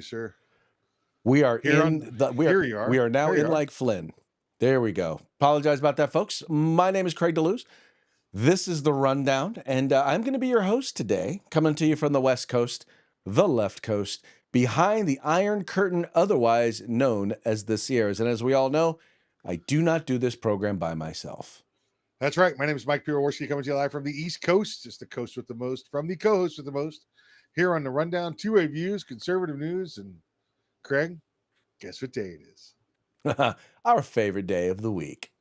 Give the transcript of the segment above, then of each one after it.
you, sir. We are Here we are now in like Flynn. There we go. Apologize about that, folks. My name is Craig DeLuz. This is the Rundown, and I'm going to be your host today, coming to you from the West Coast, the left coast, behind the Iron Curtain, otherwise known as the Sierras. And as we all know, I do not do this program by myself. That's right. My name is Mike Piroworski, coming to you live from the East Coast, just the coast with the most, from the co-host with the most, here on the Rundown, two-way views, conservative news, and Craig, guess what day it is? Our favorite day of the week.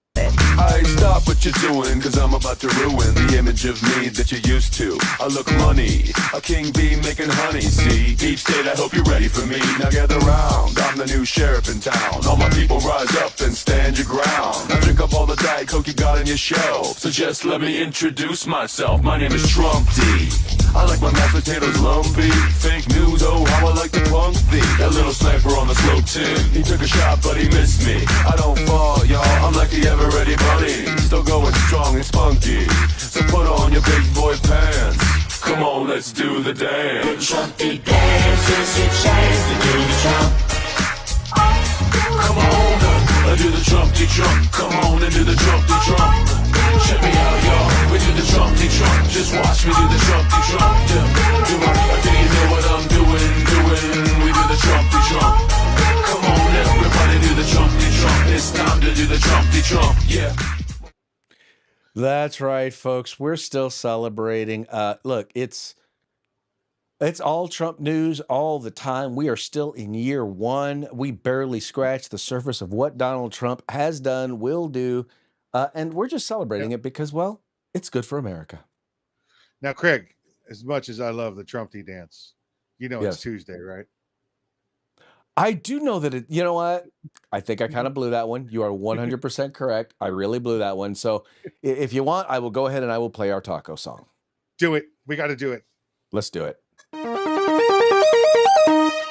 I stop what you're doing, cause I'm about to ruin the image of me that you're used to. I look money, a king bee making honey, see? Deep state, I hope you're ready for me. Now gather round, I'm the new sheriff in town. All my people rise up and stand your ground. Now drink up all the Diet Coke you got on your shelf. So just let me introduce myself, my name is Trump D. I like my mashed potatoes lumpy. Fake news, oh how I like to punk thee. That little sniper on the slope tin, he took a shot but he missed me. I don't fall, y'all, I'm like the ever ready bunny, still going strong and spunky. So put on your big boy pants, come on, let's do the dance. The Trumpy dance is your chance to do the Trump. Come on, do the Trumpty Trump. Come on and do the Trumpty Trump. Check me out, y'all, we do the Trumpty Trump. Just watch me do the Trumpty Trump. Yeah. Do you know what I'm doing? We do the Trumpty Trump. Come on, everybody do the Trumpty Trump. It's time to do the Trumpty Trump, yeah. That's right, folks. We're still celebrating. Look, it's all Trump news all the time. We are still in year one. We barely scratched the surface of what Donald Trump has done, will do, and we're just celebrating it because, well, it's good for America. Now, Craig, as much as I love the Trumpy dance, you know it's Tuesday, right? I do know that you know what? I think I kind of blew that one. You are 100% correct. I really blew that one. So if you want, I will go ahead and I will play our taco song. Do it. We got to do it. Let's do it.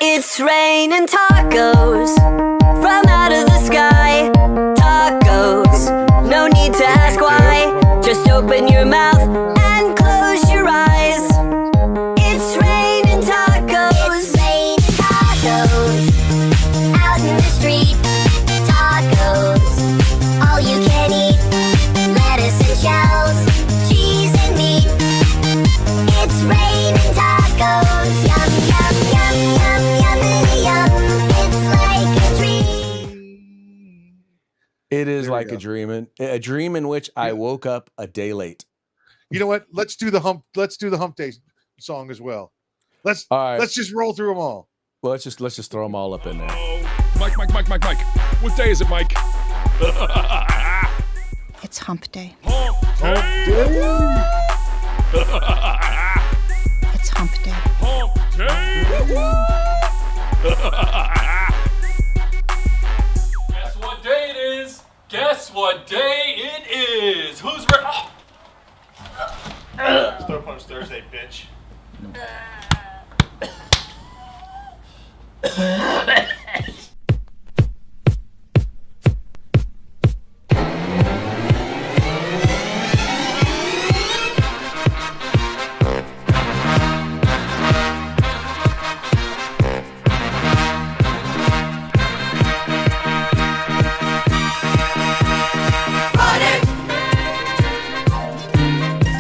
It's raining tacos from out of the sky. Tacos, no need to ask why. Just open your mouth and close your eyes. It's raining tacos. It's raining tacos out in the street. Tacos, all you can eat. Lettuce and shells, cheese and meat. It's raining tacos. Yum, yum, yum, yum, yummity yum. It's like a dream. It is like a dream in which I woke up a day late. You know what? Let's do the hump day song as well. Let's just roll through them all. Well, let's just throw them all up in there. Mike. What day is it, Mike? It's hump day. Hump day. It's hump day. Hump day. Guess what day it is? Guess what day it is? Who's ready? Throw punch Thursday, bitch.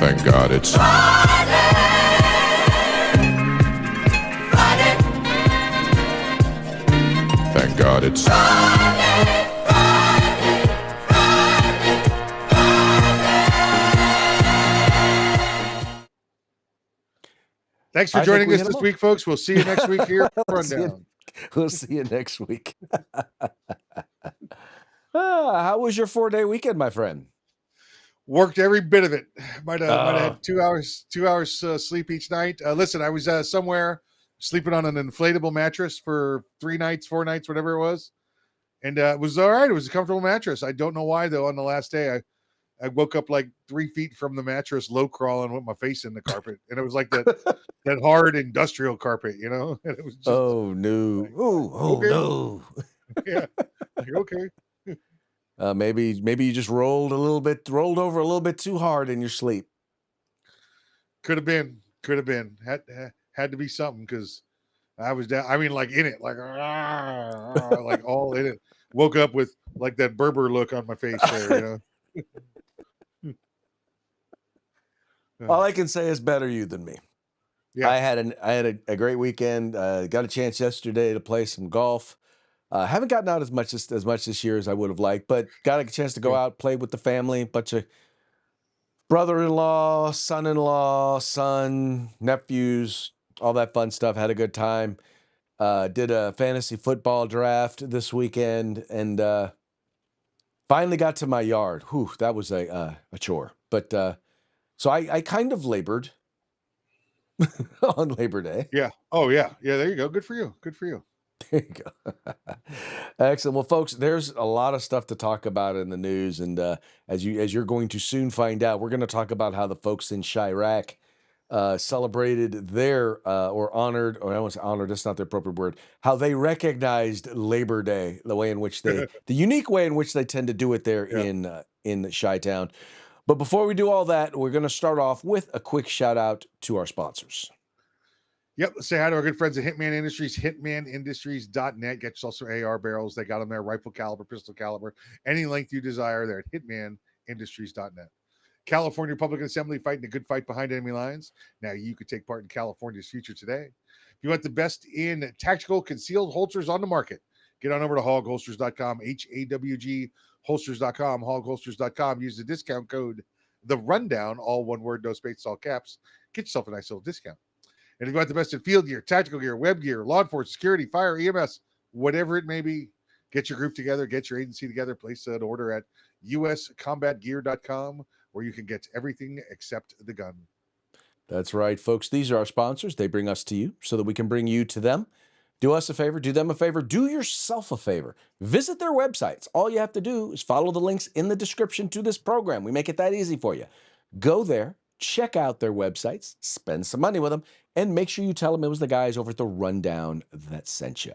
Thank God it's Thank God it's Thanks for joining us this week, folks. We'll see you next week here. Rundown. We'll see you next week. How was your 4-day weekend, my friend? Worked every bit of it. Might have had 2 hours sleep each night. Listen, I was somewhere sleeping on an inflatable mattress for 3 nights, 4 nights, whatever it was. And it was all right. It was a comfortable mattress. I don't know why, though, on the last day, I woke up like 3 feet from the mattress, low crawling with my face in the carpet. And it was like that hard industrial carpet, you know? And it was just, oh, no. Like, okay. No. Yeah. Like, okay. Maybe you just rolled over a little bit too hard in your sleep. Could have been. Had to be something, because I was down. I mean, like in it, like all in it. Woke up with like that Berber look on my face there. All I can say is better you than me. Yeah. I had a great weekend. Got a chance yesterday to play some golf. Haven't gotten out as much this year as I would have liked, but got a chance to go out, play with the family, bunch of brother-in-law, son-in-law, son, nephews, all that fun stuff. Had a good time. Did a fantasy football draft this weekend, and finally got to my yard. Whew, that was a chore. But so I kind of labored on Labor Day. Yeah. Oh yeah. Yeah. There you go. Good for you. Good for you. There you go. Excellent. Well, folks, there's a lot of stuff to talk about in the news, and as you're going to soon find out, we're going to talk about how the folks in Chiraq celebrated their or honored, or I won't say honored, that's not the appropriate word, how they recognized Labor Day, the way in which the unique way in which they tend to do it there in Chi-Town. But before we do all that, we're going to start off with a quick shout out to our sponsors. Yep. Let's say hi to our good friends at Hitman Industries, hitmanindustries.net. Get yourself some AR barrels. They got them there, rifle caliber, pistol caliber, any length you desire. They're at hitmanindustries.net. California Republican Assembly fighting a good fight behind enemy lines. Now you could take part in California's future today. If you want the best in tactical concealed holsters on the market, get on over to hogholsters.com, HAWG holsters.com, hogholsters.com. Use the discount code The Rundown, all one word, no space, all caps. Get yourself a nice little discount. And if you want the best in field gear, tactical gear, web gear, law enforcement, security, fire, EMS, whatever it may be, get your group together, get your agency together, place an order at uscombatgear.com, where you can get everything except the gun. That's right, folks. These are our sponsors. They bring us to you so that we can bring you to them. Do us a favor, do them a favor, do yourself a favor. Visit their websites. All you have to do is follow the links in the description to this program. We make it that easy for you. Go there, check out their websites, spend some money with them, and make sure you tell them it was the guys over at The Rundown that sent you.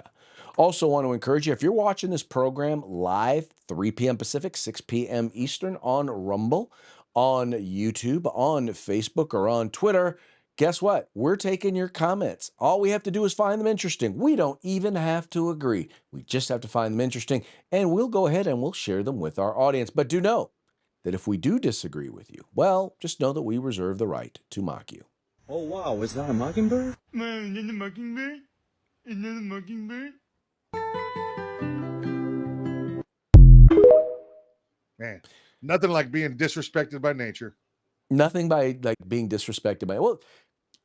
Also want to encourage you, if you're watching this program live, 3 p.m. Pacific, 6 p.m. Eastern on Rumble, on YouTube, on Facebook, or on Twitter, guess what? We're taking your comments. All we have to do is find them interesting. We don't even have to agree. We just have to find them interesting, and we'll go ahead and we'll share them with our audience. But do know that if we do disagree with you, well, just know that we reserve the right to mock you. Oh, wow, is that a mockingbird? Man, is that a mockingbird? Is that a mockingbird? Man, nothing like being disrespected by nature. Nothing by like being disrespected by, well,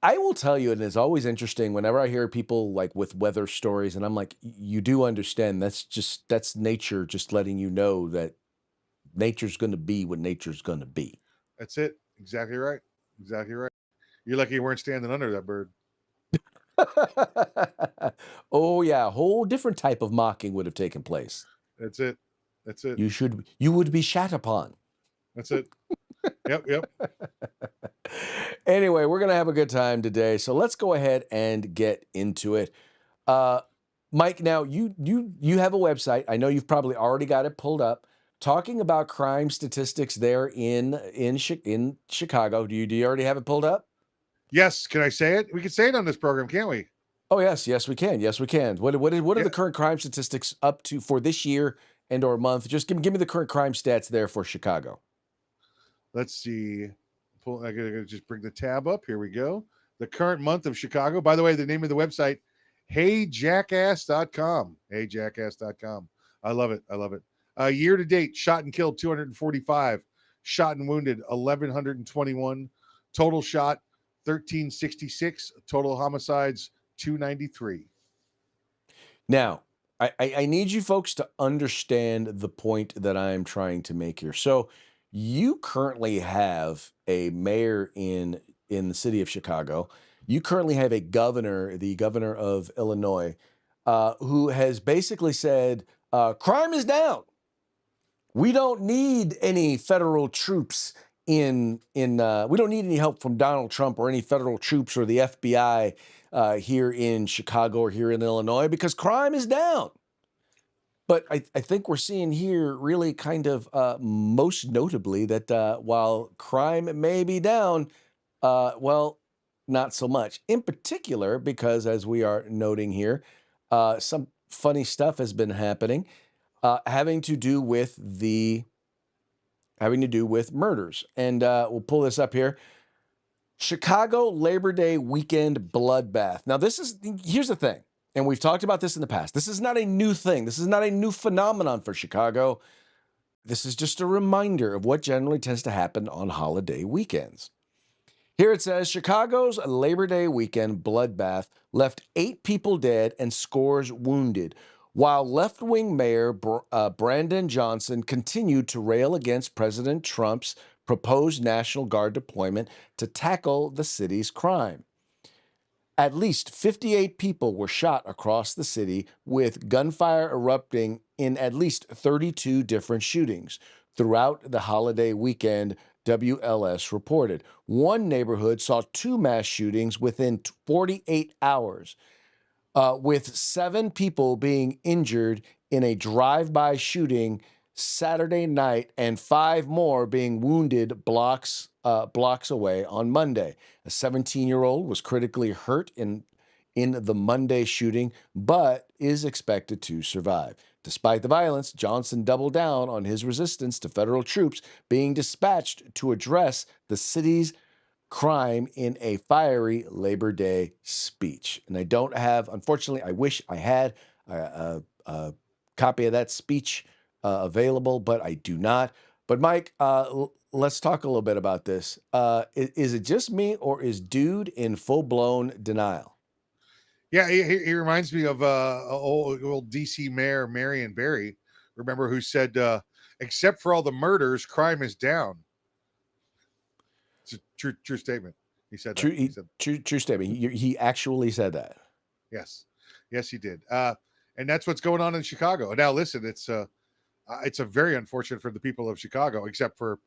I will tell you, and it's always interesting whenever I hear people like with weather stories, and I'm like, you do understand that's nature just letting you know that nature's going to be what nature's going to be. That's it. Exactly right. Exactly right. You're lucky you weren't standing under that bird. Oh yeah, a whole different type of mocking would have taken place. That's it. That's it. You would be shat upon. That's it. Yep. Anyway, we're going to have a good time today. So let's go ahead and get into it. Mike, now you have a website. I know you've probably already got it pulled up, talking about crime statistics there in Chicago. Do you already have it pulled up? Yes. Can I say it? We can say it on this program, can't we? Oh, yes, we can. Yes, we can. What are the current crime statistics up to for this year and or month? Just give me the current crime stats there for Chicago. Let's see. I gotta just bring the tab up. Here we go. The current month of Chicago. By the way, the name of the website, heyjackass.com. Heyjackass.com. I love it. Year to date, shot and killed 245, shot and wounded 1,121, total shot 1,366, total homicides 293. Now, I need you folks to understand the point that I'm trying to make here. So you currently have a mayor in the city of Chicago. You currently have a governor, the governor of Illinois, who has basically said, crime is down. We don't need any federal troops we don't need any help from Donald Trump or any federal troops or the FBI here in Chicago or here in Illinois because crime is down. But I think we're seeing here really kind of most notably that while crime may be down, well, not so much. In particular, because as we are noting here, some funny stuff has been happening having to do with murders. And we'll pull this up here. Chicago Labor Day weekend bloodbath. Now, here's the thing, and we've talked about this in the past. This is not a new thing. This is not a new phenomenon for Chicago. This is just a reminder of what generally tends to happen on holiday weekends. Here it says, Chicago's Labor Day weekend bloodbath left 8 people dead and scores wounded, while left-wing Mayor Brandon Johnson continued to rail against President Trump's proposed National Guard deployment to tackle the city's crime. At least 58 people were shot across the city, with gunfire erupting in at least 32 different shootings throughout the holiday weekend, WLS reported. One neighborhood saw 2 mass shootings within 48 hours, with 7 people being injured in a drive-by shooting Saturday night and 5 more being wounded blocks away on Monday. A 17-year-old was critically hurt in the Monday shooting, but is expected to survive. Despite the violence, Johnson doubled down on his resistance to federal troops being dispatched to address the city's crime in a fiery Labor Day speech. And I don't have, unfortunately, I wish I had a copy of that speech available, but I do not. But Mike, let's talk a little bit about this. Is it just me, or is dude in full-blown denial? Yeah, he reminds me of old DC Mayor Marion Barry. Remember, who said, "Except for all the murders, crime is down." It's a true statement. He said that. True statement. He actually said that. Yes, he did. And that's what's going on in Chicago. Now, listen, it's a very unfortunate for the people of Chicago, except for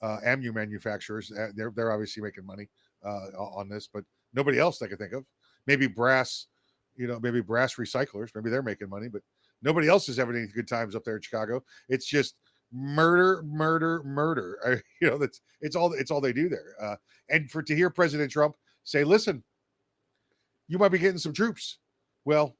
ammu manufacturers. They're obviously making money on this, but nobody else I can think of. Maybe brass recyclers. Maybe they're making money, but nobody else is having any good times up there in Chicago. It's just murder. It's all they do there. And to hear President Trump say, "Listen, you might be getting some troops." Well,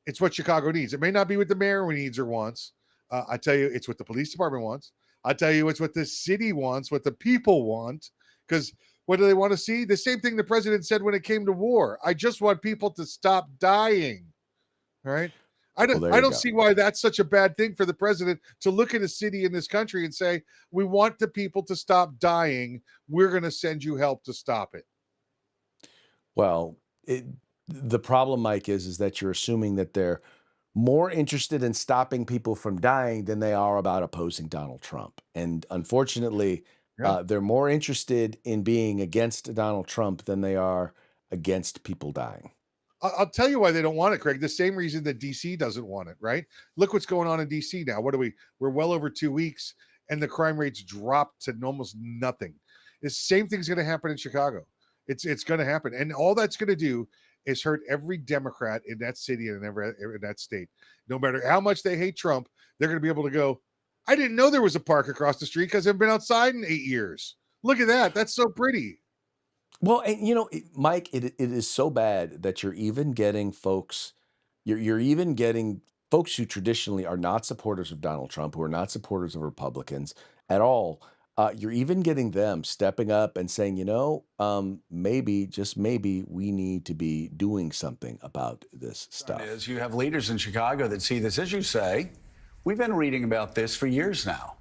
it's what Chicago needs. It may not be what the mayor needs or wants. I tell you, it's what the police department wants. I tell you, it's what the city wants, what the people want. Because what do they want to see? The same thing the president said when it came to war. I just want people to stop dying. All right. I don't see why that's such a bad thing for the president to look at a city in this country and say, "We want the people to stop dying. We're going to send you help to stop it." Well, the problem, Mike, is that you're assuming that they're more interested in stopping people from dying than they are about opposing Donald Trump. And unfortunately, they're more interested in being against Donald Trump than they are against people dying. I'll tell you why they don't want it, Craig. The same reason that DC doesn't want it, right? Look what's going on in DC now. We're well over 2 weeks, and the crime rates dropped to almost nothing. The same thing's going to happen in Chicago. It's going to happen. And all that's going to do is hurt every Democrat in that city and in that state. No matter how much they hate Trump, they're going to be able to go, "I didn't know there was a park across the street because I've been outside in 8 years. Look at that. That's so pretty." Well, and Mike, it is so bad that you're even getting folks, you're even getting folks who traditionally are not supporters of Donald Trump, who are not supporters of Republicans at all. You're even getting them stepping up and saying, maybe, just maybe, we need to be doing something about this stuff. Is you have leaders in Chicago that see this, as you say. We've been reading about this for years now,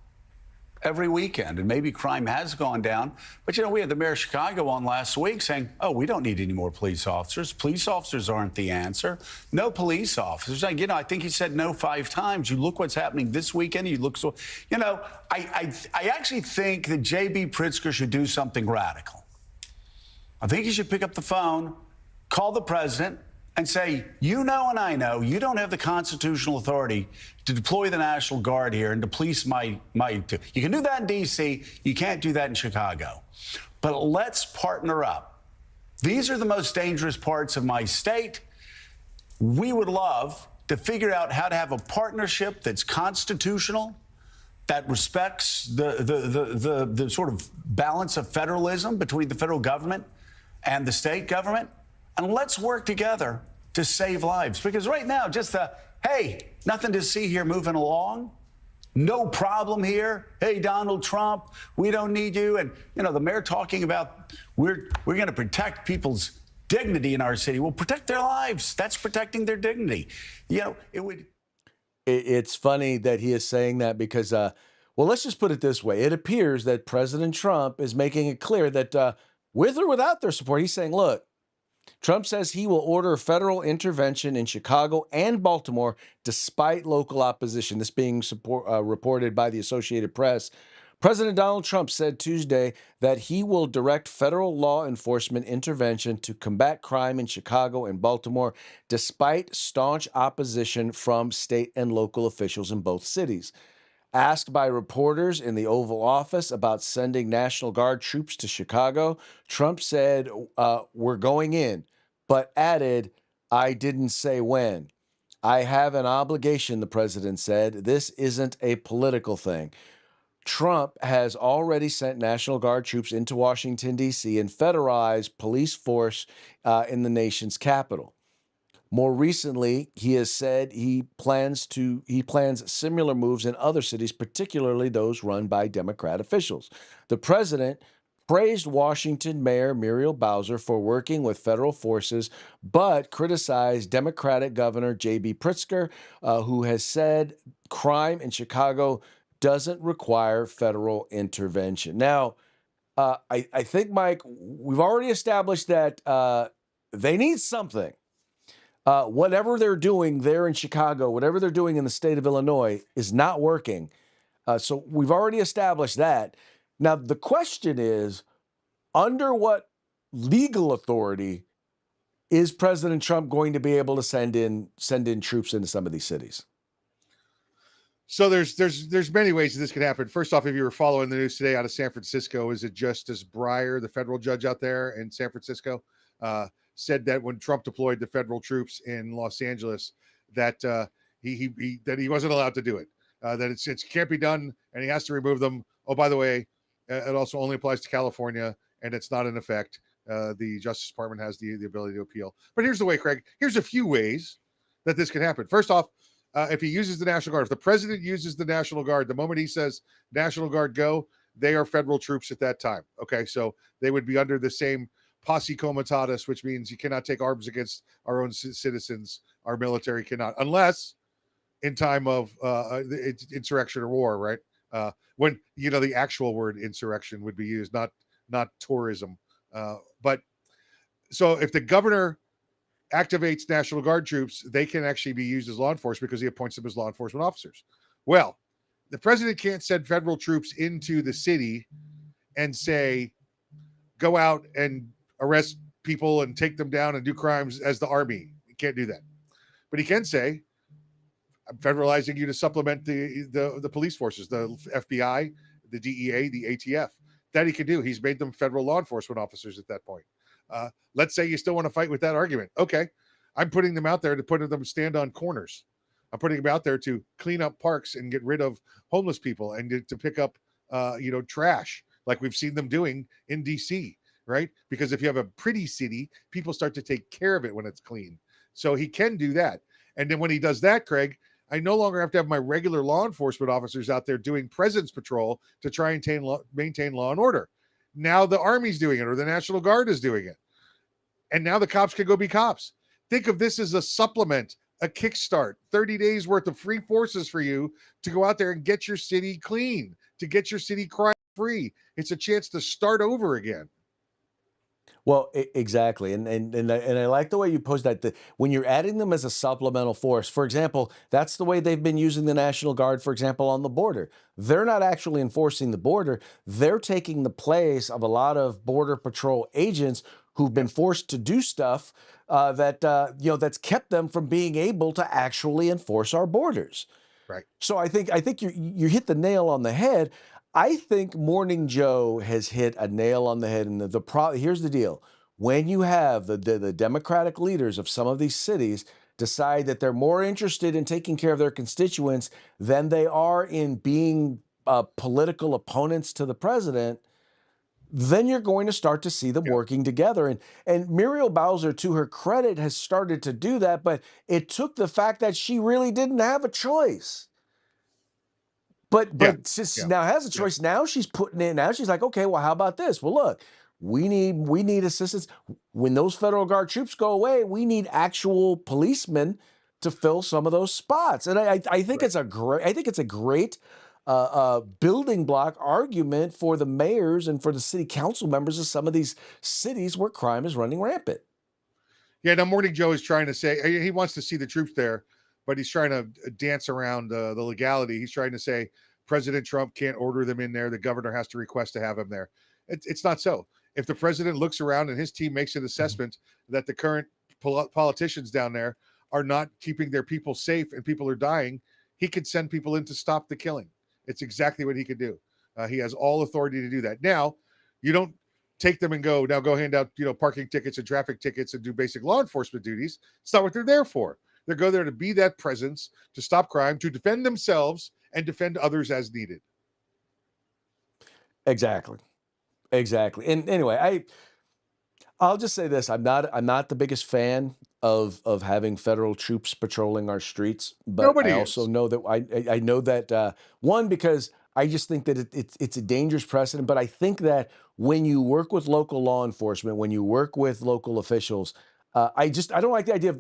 every weekend, and maybe crime has gone down. But, we had the mayor of Chicago on last week saying, "Oh, we don't need any more police officers. Police officers aren't the answer. No police officers." I think he said no 5 times. You look what's happening this weekend. You look I actually think that J.B. Pritzker should do something radical. I think he should pick up the phone, call the president, and say, and I know, you don't have the constitutional authority to deploy the National Guard here and to police my. You can do that in D.C. You can't do that in Chicago. But let's partner up. These are the most dangerous parts of my state. We would love to figure out how to have a partnership that's constitutional, that respects the sort of balance of federalism between the federal government and the state government, and let's work together to save lives. Because right now, just hey, nothing to see here moving along. No problem here. Hey, Donald Trump, we don't need you. And, the mayor talking about we're going to protect people's dignity in our city. Well, protect their lives. That's protecting their dignity. It would. It's funny that he is saying that because, well, let's just put it this way. It appears that President Trump is making it clear that with or without their support, he's saying, look, Trump says he will order federal intervention in Chicago and Baltimore despite local opposition. This being reported by the Associated Press. President Donald Trump said Tuesday that he will direct federal law enforcement intervention to combat crime in Chicago and Baltimore despite staunch opposition from state and local officials in both cities. Asked by reporters in the Oval Office about sending National Guard troops to Chicago, Trump said, we're going in, but added, I didn't say when. I have an obligation, the president said. This isn't a political thing. Trump has already sent National Guard troops into Washington, D.C. and federalized police force in the nation's capital. More recently, he has said he plans similar moves in other cities, particularly those run by Democrat officials. The president praised Washington Mayor Muriel Bowser for working with federal forces, but criticized Democratic Governor J.B. Pritzker, who has said crime in Chicago doesn't require federal intervention. Now, I think, Mike, we've already established that they need something. Whatever they're doing there in Chicago, whatever they're doing in the state of Illinois is not working. So we've already established that. Now, the question is, under what legal authority is President Trump going to be able to send in troops into some of these cities? So there's many ways that this could happen. First off, if you were following the news today out of San Francisco, is it Justice Breyer, the federal judge out there in San Francisco, said that when Trump deployed the federal troops in Los Angeles, that he wasn't allowed to do it, that it can't be done, and he has to remove them. Oh, by the way, it also only applies to California, and it's not in effect. The Justice Department has the ability to appeal. But here's the way, Craig. Here's a few ways that this can happen. First off, if he uses the National Guard, if the president uses the National Guard, the moment he says National Guard go, they are federal troops at that time. Okay, so they would be under the same posse comitatus, which means you cannot take arms against our own citizens. Our military cannot, unless in time of insurrection or war, right? When the actual word insurrection would be used, not tourism. But so if the governor activates National Guard troops, they can actually be used as law enforcement because he appoints them as law enforcement officers. Well, the president can't send federal troops into the city and say, go out and arrest people and take them down and do crimes as the army. He can't do that. But he can say, I'm federalizing you to supplement the police forces, the FBI, the DEA, the ATF. That he can do. He's made them federal law enforcement officers at that point. Let's say you still want to fight with that argument. Okay, I'm putting them out there to put them stand on corners. I'm putting them out there to clean up parks and get rid of homeless people and to pick up, trash like we've seen them doing in DC, right? Because if you have a pretty city, people start to take care of it when it's clean. So he can do that. And then when he does that, Craig, I no longer have to have my regular law enforcement officers out there doing presence patrol to try and maintain law and order. Now the Army's doing it, or the National Guard is doing it. And now the cops can go be cops. Think of this as a supplement, a kickstart, 30 days worth of free forces for you to go out there and get your city clean, to get your city crime free. It's a chance to start over again. Well, exactly. And I like the way you posed that. When you're adding them as a supplemental force, for example, that's the way they've been using the National Guard, for example, on the border. They're not actually enforcing the border. They're taking the place of a lot of Border Patrol agents who've been forced to do stuff that's kept them from being able to actually enforce our borders. Right. So I think you hit the nail on the head. I think Morning Joe has hit a nail on the head. And here's the deal. When you have the Democratic leaders of some of these cities decide that they're more interested in taking care of their constituents than they are in being political opponents to the president, then you're going to start to see them working together. And Muriel Bowser, to her credit, has started to do that, but it took the fact that she really didn't have a choice. But since she now has a choice, now she's putting in, now she's like, okay, well, how about this? Well, look, we need assistance. When those federal guard troops go away, we need actual policemen to fill some of those spots. And I think it's a great building block argument for the mayors and for the city council members of some of these cities where crime is running rampant. Yeah, now Morning Joe is trying to say he wants to see the troops there, but he's trying to dance around the legality. He's trying to say President Trump can't order them in there. The governor has to request to have them there. It's not so. If the president looks around and his team makes an assessment that the current politicians down there are not keeping their people safe and people are dying, he could send people in to stop the killing. It's exactly what he could do. He has all authority to do that. Now, you don't take them and go hand out, parking tickets and traffic tickets and do basic law enforcement duties. It's not what they're there for. They go there to be that presence, to stop crime, to defend themselves and defend others as needed. Exactly. And anyway, I'll just say this: I'm not the biggest fan of having federal troops patrolling our streets, but Nobody I also is. know that I know that one, because I just think that it's a dangerous precedent. But I think that when you work with local law enforcement, when you work with local officials, I don't like the idea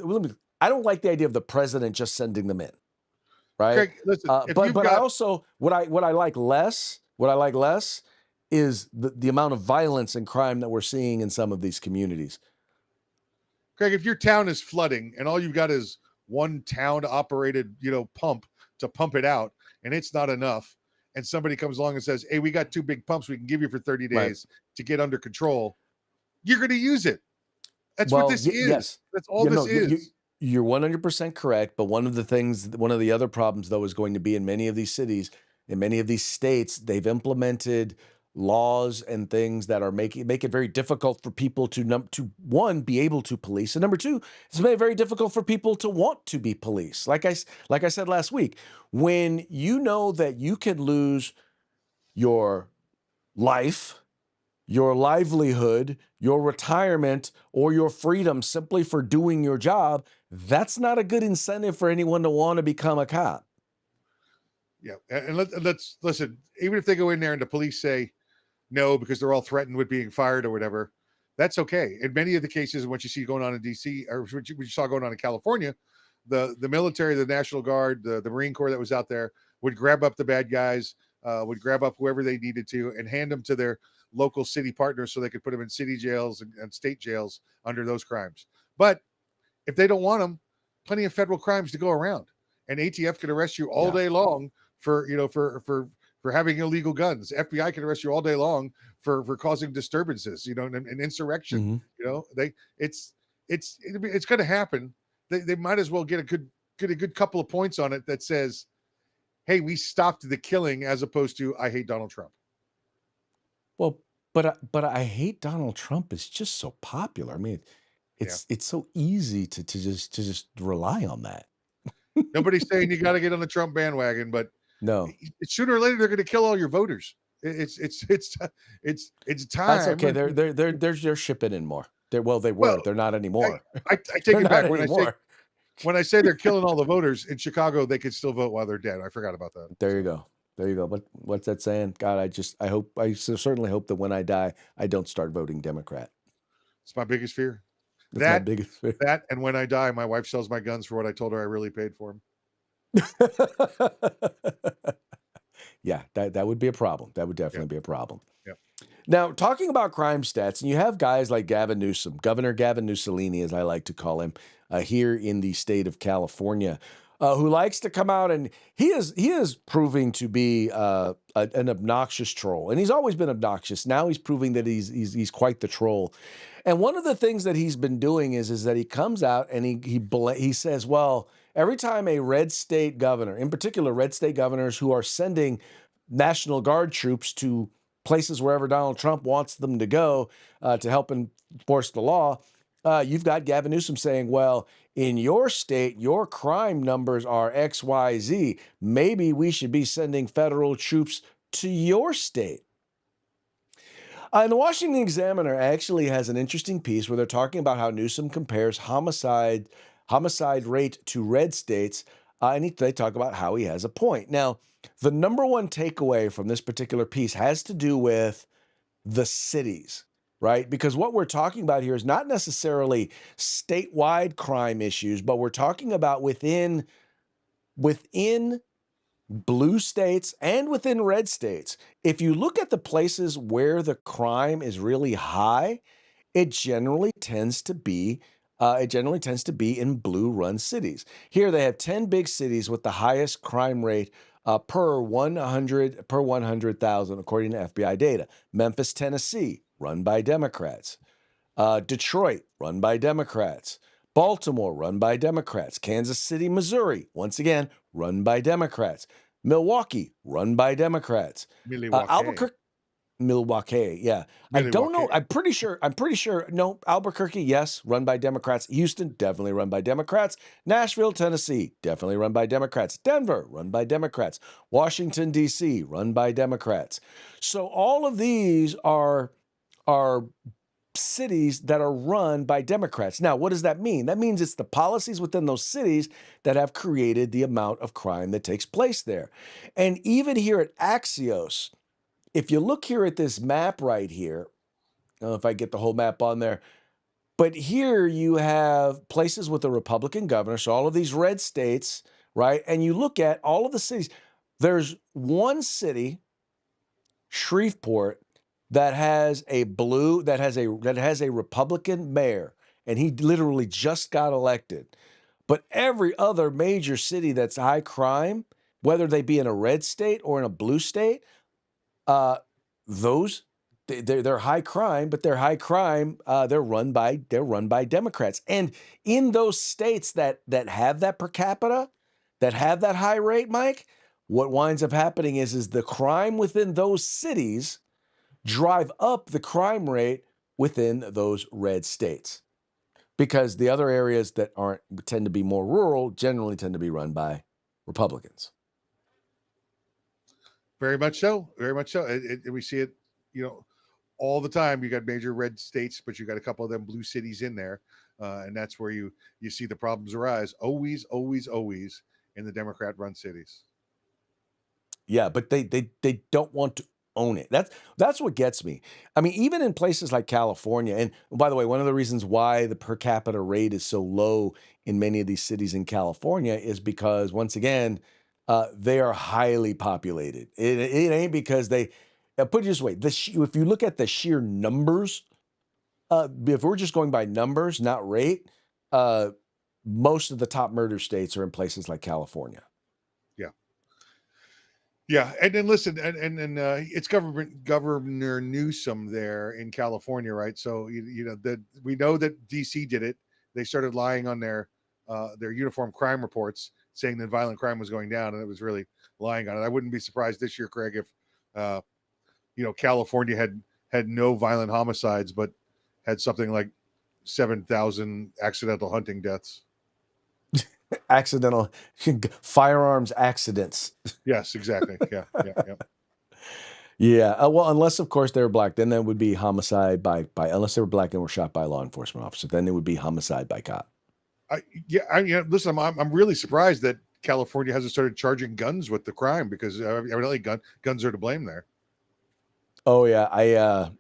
of the president just sending them in, right? Craig, listen, but I also what I like less is the amount of violence and crime that we're seeing in some of these communities. Craig, if your town is flooding and all you've got is one town operated, pump to pump it out, and it's not enough, and somebody comes along and says, hey, we got 2 big pumps we can give you for 30 days to get under control, you're going to use it. That's what this is. Yes. That's all this is. You're 100% correct. But one of the other problems, though, is going to be in many of these cities, in many of these states, they've implemented laws and things that are make it very difficult for people to one, be able to police, and number two, it's made it very difficult for people to want to be police. Like I said last week, when you know that you could lose your life, your livelihood, your retirement, or your freedom simply for doing your job, that's not a good incentive for anyone to want to become a cop. Yeah, and let's listen. Even if they go in there and the police say no because they're all threatened with being fired or whatever, that's okay. In many of the cases, what you see going on in D.C. or what you saw going on in California, the military, the National Guard, the Marine Corps that was out there would grab up the bad guys, would grab up whoever they needed to, and hand them to their local city partners so they could put them in city jails and state jails under those crimes. But if they don't want them, plenty of federal crimes to go around, and ATF can arrest you all day long for having illegal guns. FBI can arrest you all day long for causing disturbances, and insurrection. It's going to happen. They might as well get a good couple of points on it that says, hey, we stopped the killing, as opposed to I hate Donald Trump. Well, but I hate Donald Trump is just so popular. I mean, it's so easy to just rely on that. Nobody's saying you got to get on the Trump bandwagon, but no, sooner or later they're going to kill all your voters. It's time. That's okay. They're shipping in more. They were. They're not anymore. I take it back when I say they're killing all the voters in Chicago, they could still vote while they're dead. I forgot about that. There you go. What's that saying? God, I certainly hope that when I die, I don't start voting Democrat. It's my biggest fear. My biggest fear. That, and when I die, my wife sells my guns for what I told her I really paid for them. Yeah, that would be a problem. That would definitely be a problem. Yeah. Now, talking about crime stats, and you have guys like Gavin Newsom, Governor Gavin Mussolini, as I like to call him, here in the state of California, who likes to come out, and he is proving to be an obnoxious troll, and he's always been obnoxious. Now he's proving that he's quite the troll. And one of the things that he's been doing is that he comes out and he says, well, every time a red state governor, in particular red state governors who are sending National Guard troops to places wherever Donald Trump wants them to go to help enforce the law, you've got Gavin Newsom saying, well, in your state, your crime numbers are XYZ. Maybe we should be sending federal troops to your state. And the Washington Examiner actually has an interesting piece where they're talking about how Newsom compares homicide rate to red states, and they talk about how he has a point. Now, the number one takeaway from this particular piece has to do with the cities, right? Because what we're talking about here is not necessarily statewide crime issues, but we're talking about within blue states and within red states. If you look at the places where the crime is really high, it generally tends to be in blue run cities. Here they have 10 big cities with the highest crime rate per 100,000 according to FBI data. Memphis, Tennessee, run by Democrats. Detroit, run by Democrats. Baltimore, run by Democrats. Kansas City, Missouri, once again, run by Democrats. Milwaukee, run by Democrats. Milwaukee, yeah. I don't know. I'm pretty sure. No, Albuquerque, yes, run by Democrats. Houston, definitely run by Democrats. Nashville, Tennessee, definitely run by Democrats. Denver, run by Democrats. Washington, D.C., run by Democrats. So all of these are cities that are run by Democrats. Now, what does that mean? That means it's the policies within those cities that have created the amount of crime that takes place there. And even here at Axios, if you look here at this map right here, I don't know if I get the whole map on there, but here you have places with a Republican governor, so all of these red states, right? And you look at all of the cities. There's one city, Shreveport, that has a Republican mayor, and he literally just got elected. But every other major city that's high crime, whether they be in a red state or in a blue state, they're high crime, but they're high crime. They're run by Democrats, and in those states that have that per capita, that have that high rate, Mike, what winds up happening is the crime within those cities drive up the crime rate within those red states, because the other areas that tend to be more rural generally tend to be run by Republicans. Very much so. Very much so. We see it, all the time. You got major red states, but you got a couple of them blue cities in there, and that's where you see the problems arise. Always, always, always in the Democrat-run cities. Yeah, but they don't want to own it. That's what gets me. I mean, even in places like California, and by the way, one of the reasons why the per capita rate is so low in many of these cities in California is because, once again, they are highly populated. It ain't because they put it this way. If you look at the sheer numbers, if we're just going by numbers, not rate, most of the top murder states are in places like California. Yeah, and then listen, and it's Governor Newsom there in California, right? So we know that DC did it. They started lying on their uniform crime reports, saying that violent crime was going down, and it was really lying on it. I wouldn't be surprised this year, Craig, if California had no violent homicides, but had something like 7,000 accidental hunting deaths. Accidental firearms accidents. Yes, exactly. Yeah. Yeah. Well, unless of course they were black, then that would be homicide by unless they were black and were shot by a law enforcement officer, then it would be homicide by cop. Listen, I'm really surprised that California hasn't started charging guns with the crime, because evidently guns are to blame there. Oh yeah, I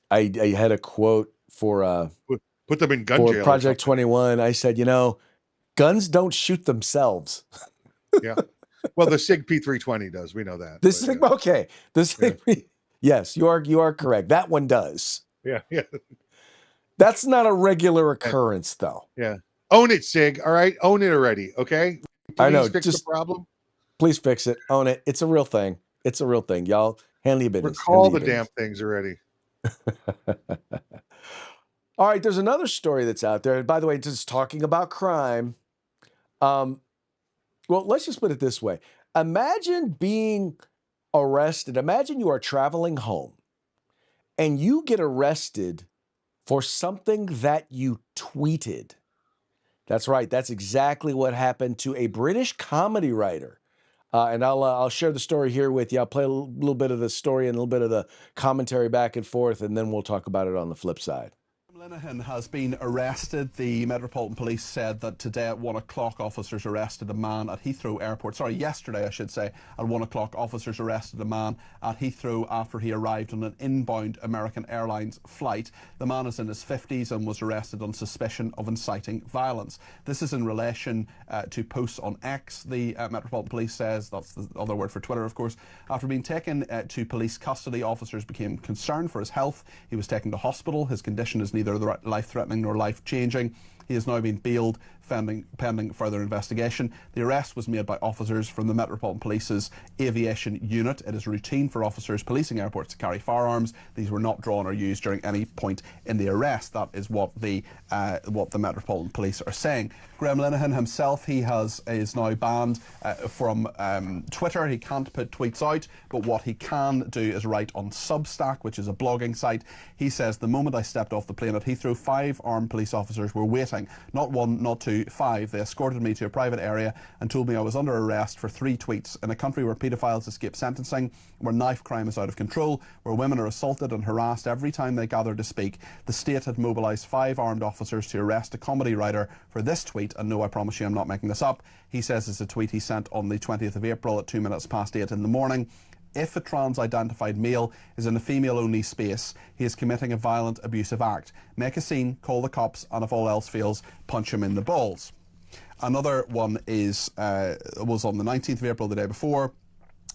had a quote for put them in gun jail. Project 21. I said, guns don't shoot themselves. Yeah. Well, the SIG P320 does. We know that. Okay. The SIG yes, you are correct. That one does. Yeah. That's not a regular occurrence, though. Yeah. Own it, SIG. All right. Own it already. Okay. Please I know. Fix the problem. Please fix it. Own it. It's a real thing. It's a real thing. Y'all handle your business. Recall the damn things already. All right. There's another story that's out there. By the way, just talking about crime. Well, let's just put it this way. Imagine being arrested. Imagine you are traveling home and you get arrested for something that you tweeted. That's right. That's exactly what happened to a British comedy writer. And I'll share the story here with you. I'll play a little bit of the story and a little bit of the commentary back and forth, and then we'll talk about it on the flip side. Linehan has been arrested. The Metropolitan Police said that today at 1 o'clock officers arrested a man at Heathrow Airport. Sorry, yesterday I should say. At 1 o'clock officers arrested a man at Heathrow after he arrived on an inbound American Airlines flight. The man is in his 50s and was arrested on suspicion of inciting violence. This is in relation to posts on X, the Metropolitan Police says. That's the other word for Twitter, of course. After being taken to police custody, officers became concerned for his health. He was taken to hospital. His condition is neither life-threatening nor life-changing. He has now been bailed pending further investigation. The arrest was made by officers from the Metropolitan Police's aviation unit. It is routine for officers policing airports to carry firearms. These were not drawn or used during any point in the arrest. That is what the Metropolitan Police are saying. Graham Linehan himself, is now banned from Twitter. He can't put tweets out, but what he can do is write on Substack, which is a blogging site. He says, the moment I stepped off the plane at Heathrow, 5 armed police officers were waiting. Not 1, not 2, 5. They escorted me to a private area and told me I was under arrest for 3 tweets. In a country where paedophiles escape sentencing, where knife crime is out of control, where women are assaulted and harassed every time they gather to speak, the state had mobilised 5 armed officers to arrest a comedy writer for this tweet. And no, I promise you I'm not making this up. He says it's a tweet he sent on the 20th of April at 2 minutes past 8 in the morning. If a trans-identified male is in a female-only space, he is committing a violent, abusive act. Make a scene, call the cops, and if all else fails, punch him in the balls. Another one was on the 19th of April, the day before.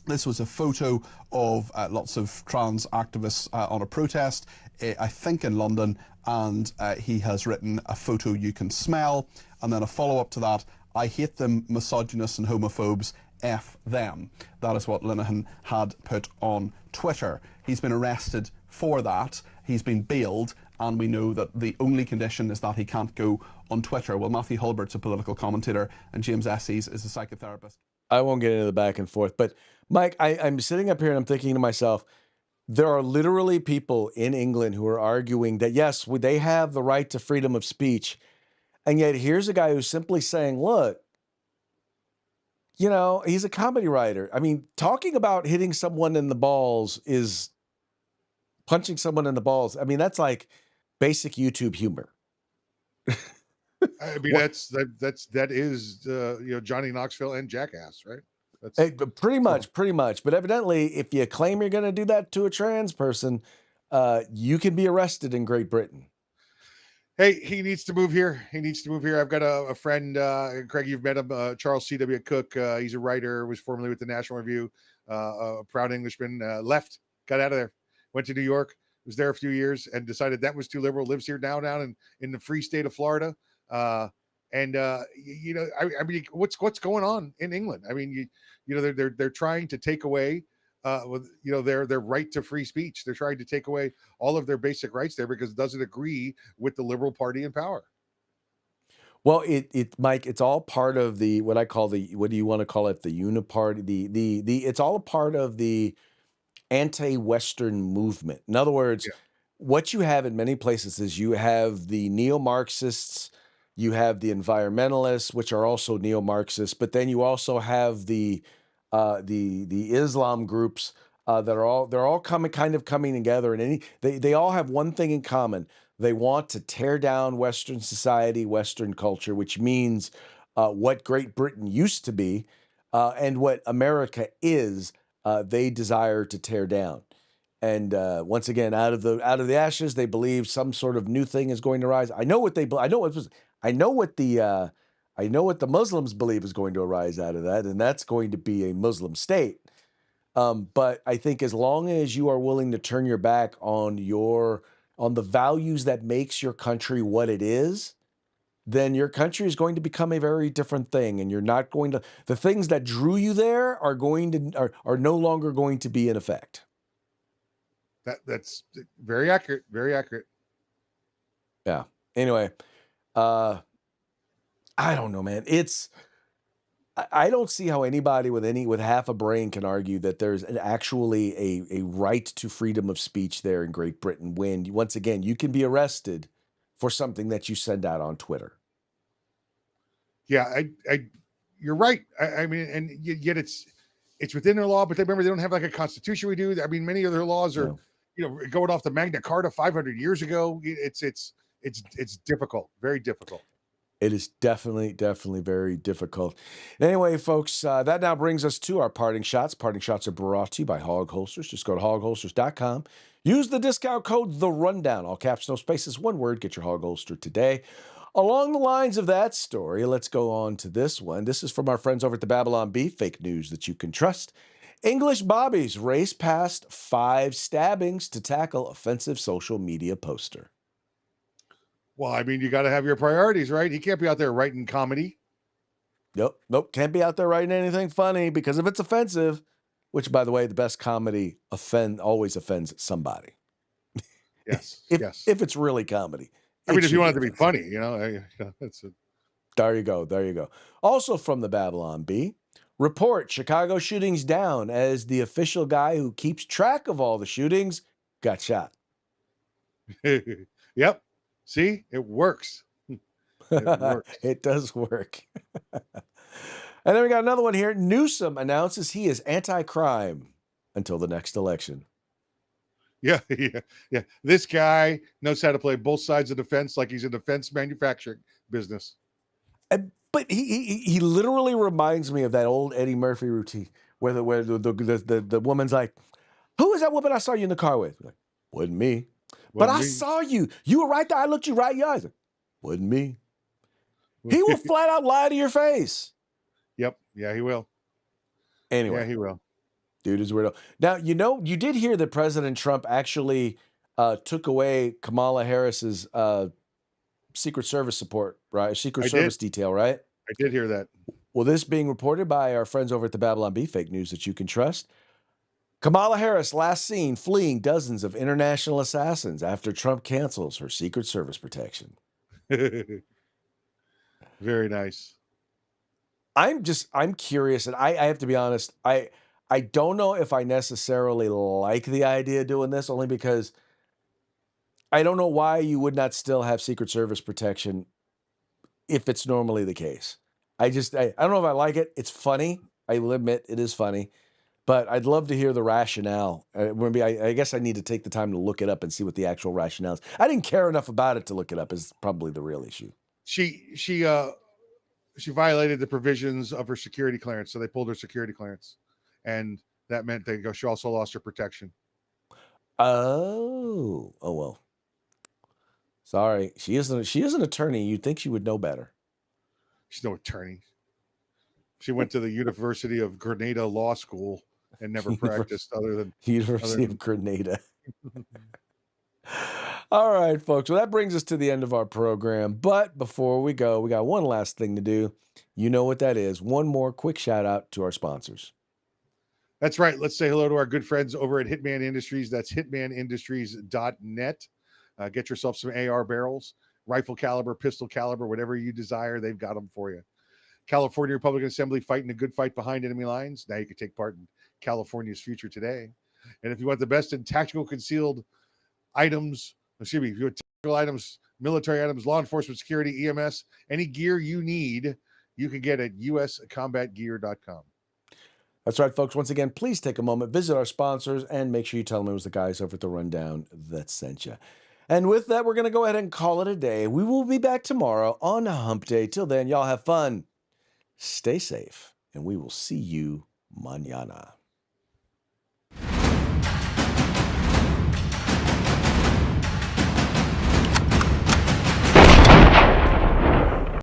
This was a photo of lots of trans activists on a protest, I think in London, and he has written a photo you can smell, and then a follow-up to that, I hate them, misogynists and homophobes, F them. That is what Linehan had put on Twitter. He's been arrested for that. He's been bailed, and we know that the only condition is that he can't go on Twitter. Well, Matthew Hulbert's a political commentator, and James Esses is a psychotherapist. I won't get into the back and forth, but Mike, I'm sitting up here and I'm thinking to myself, there are literally people in England who are arguing that, yes, they have the right to freedom of speech, and yet here's a guy who's simply saying, look, you know, he's a comedy writer. I mean, talking about hitting someone in the balls is punching someone in the balls. I mean, that's like basic YouTube humor. I mean, that is Johnny Knoxville and Jackass, right? That's pretty much. But evidently, if you claim you're going to do that to a trans person, you can be arrested in Great Britain. Hey, he needs to move here. I've got a friend, Craig, you've met him, Charles C.W. Cook. He's a writer, was formerly with the National Review, a proud Englishman, left, got out of there, went to New York, was there a few years and decided that was too liberal, lives here now down in the free state of Florida. I mean, what's going on in England? I mean, they're trying to take away their right to free speech. They're trying to take away all of their basic rights there because it doesn't agree with the Liberal Party in power. Well, Mike, it's all part of the, what I call the, what do you want to call it? The uniparty, it's all a part of the anti-Western movement. In other words, what you have in many places is you have the neo-Marxists, you have the environmentalists, which are also neo-Marxists, but then you also have the Islam groups they're all coming together, and they all have one thing in common. They want to tear down Western society, Western culture, which means what Great Britain used to be and what America is. They desire to tear down, and once again, out of the ashes, they believe some sort of new thing is going to rise. I know what the Muslims believe is going to arise out of that, and that's going to be a Muslim state. But I think as long as you are willing to turn your back on the values that makes your country what it is, then your country is going to become a very different thing, and you're not going to, the things that drew you there are no longer going to be in effect. That's very accurate. Very accurate. Yeah. Anyway, I don't know, man. I don't see how anybody with half a brain can argue that there's actually a right to freedom of speech there in Great Britain when, once again, you can be arrested for something that you send out on Twitter. Yeah, you're right. I mean, and yet it's within their law, but remember they don't have like a constitution we do. I mean, many of their laws are, going off the Magna Carta 500 years ago. It's difficult, very difficult. It is definitely very difficult. Anyway, folks, that now brings us to our parting shots. Parting shots are brought to you by Hog Holsters. Just go to hogholsters.com. Use the discount code The Rundown. All caps, no spaces, one word. Get your Hog Holster today. Along the lines of that story, let's go on to this one. This is from our friends over at the Babylon Bee. Fake news that you can trust. English bobbies race past 5 stabbings to tackle offensive social media poster. Well, I mean, you got to have your priorities, right? He can't be out there writing comedy. Nope. Can't be out there writing anything funny because if it's offensive, which, by the way, the best comedy always offends somebody. Yes. If it's really comedy. I mean, if you want it to be funny, that's it. There you go. Also from the Babylon Bee, report Chicago shootings down as the official guy who keeps track of all the shootings got shot. Yep. See, it works. It works. It does work. And then we got another one here. Newsom announces he is anti-crime until the next election. Yeah. This guy knows how to play both sides of the fence like he's in the fence manufacturing business. But he literally reminds me of that old Eddie Murphy routine where the woman's like, "Who is that woman I saw you in the car with?" Like, wasn't me. But I saw you. You were right there. I looked you right in your eyes. Like, wasn't me. He will flat out lie to your face. Yep. Yeah, he will. Anyway. Yeah, he will. Dude is weirdo. Now, you did hear that President Trump actually took away Kamala Harris's Secret Service support, right? Secret Service detail, right? I did hear that. Well, this being reported by our friends over at the Babylon Bee, fake news that you can trust. Kamala Harris last seen fleeing dozens of international assassins after Trump cancels her Secret Service protection. Very nice. I'm curious, and I have to be honest, I don't know if I necessarily like the idea of doing this, only because I don't know why you would not still have Secret Service protection if it's normally the case. I don't know if I like it. It's funny. I will admit it is funny. But I'd love to hear the rationale. I guess I need to take the time to look it up and see what the actual rationale is. I didn't care enough about it to look it up is probably the real issue. She violated the provisions of her security clearance, so they pulled her security clearance. And that meant she also lost her protection. Oh well. Sorry. She is an attorney. You'd think she would know better. She's no attorney. She went to the University of Grenada Law School and never practiced other than University of Grenada. All right, folks. Well, that brings us to the end of our program. But before we go, we got one last thing to do. You know what that is. One more quick shout out to our sponsors. That's right. Let's say hello to our good friends over at Hitman Industries. That's hitmanindustries.net. Get yourself some AR barrels, rifle caliber, pistol caliber, whatever you desire. They've got them for you. California Republican Assembly fighting a good fight behind enemy lines. Now you can take part in California's future today. And if you want the best in tactical concealed items, if you want tactical items, military items, law enforcement, security, EMS, any gear you need, you can get at uscombatgear.com. That's right, folks. Once again, please take a moment, visit our sponsors, and make sure you tell them it was the guys over at the Rundown that sent you. And with that, we're going to go ahead and call it a day. We will be back tomorrow on Hump Day. Till then, y'all have fun. Stay safe, and we will see you mañana.